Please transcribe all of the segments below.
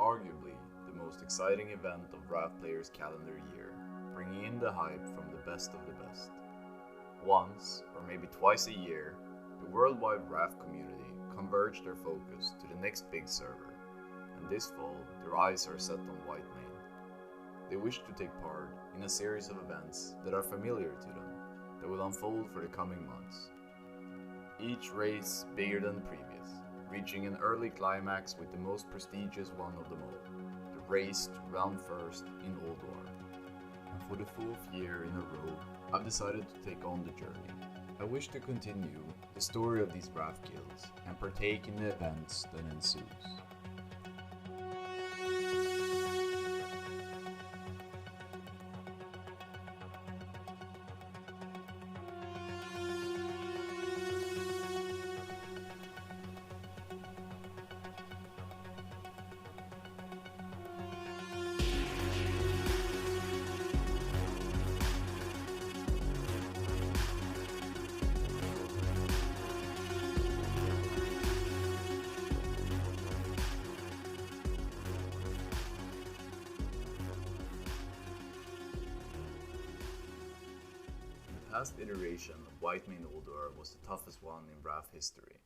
arguably the most exciting event of Draft Players' calendar year, bringing in the hype from the best of the best. Once, or maybe twice a year, the worldwide Draft community converge their focus to the next big server, and this fall their eyes are set on Whitemane. They wish to take part in a series of events that are familiar to them, that will unfold for the coming months. Each race bigger than the previous, reaching an early climax with the most prestigious one of them all, the race to round first in Ulduar. And for the 4th year in a row, I've decided to take on the journey. I wish to continue the story of these draft guilds and partake in the events that ensues. The past iteration of Whitemane Ulduar was the toughest one in Draft history.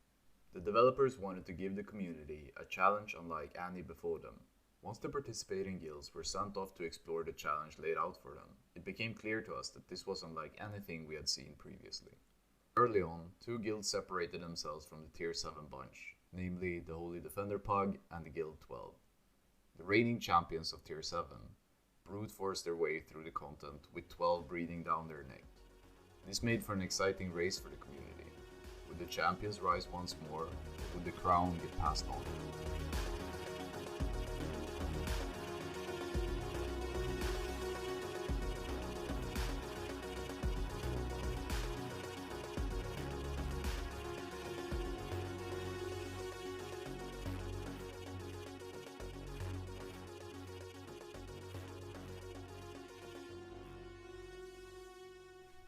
The developers wanted to give the community a challenge unlike any before them. Once the participating guilds were sent off to explore the challenge laid out for them, it became clear to us that this was unlike anything we had seen previously. Early on, 2 guilds separated themselves from the Tier 7 bunch, namely the Holy Defender Pug and the Guild 12. The reigning champions of Tier 7 brute forced their way through the content with 12 breathing down their neck. This made for an exciting race for the community. Would the champions rise once more, or would the crown get passed on?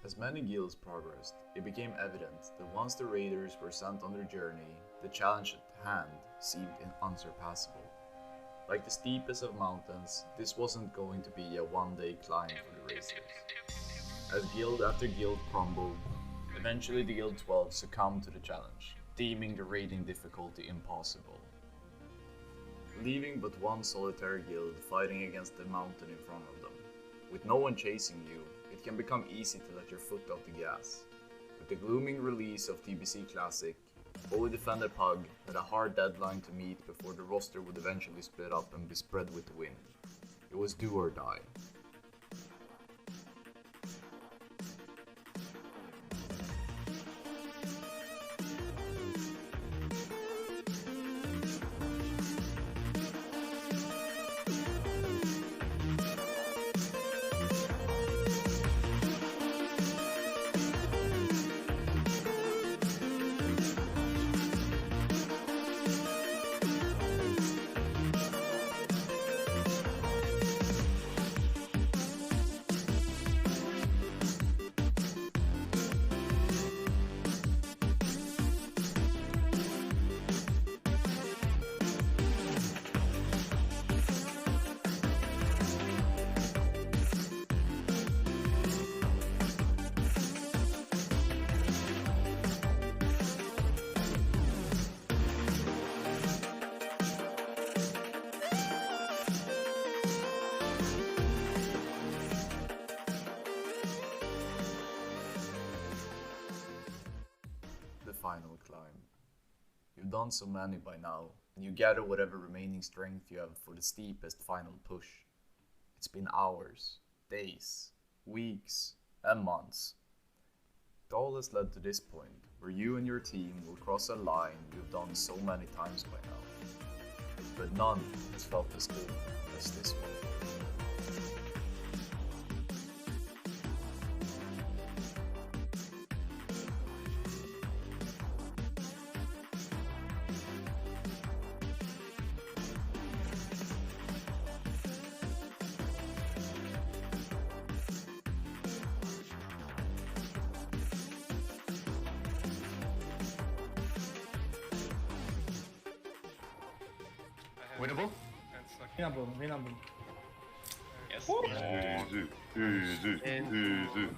As many guilds progressed, it became evident that once the raiders were sent on their journey, the challenge at hand seemed unsurpassable. Like the steepest of mountains, this wasn't going to be a one-day climb for the racers. As guild after guild crumbled, eventually the Guild 12 succumbed to the challenge, deeming the raiding difficulty impossible. Leaving but one solitary guild fighting against the mountain in front of them, with no one chasing you, it can become easy to let your foot off the gas. With the glooming release of TBC Classic, Holy Defender Pug had a hard deadline to meet before the roster would eventually split up and be spread with the wind. It was do or die. Final climb. You've done so many by now, and you gather whatever remaining strength you have for the steepest final push. It's been hours, days, weeks, and months. It all has led to this point, where you and your team will cross a line you've done so many times by now. But none has felt as good as this one. Winnable? Renable. Yes.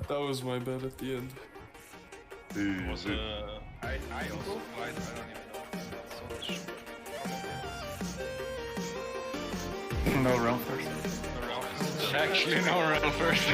That was my bet at the end. Was I also blind, I don't even know. No round first. No round. Actually, no round first.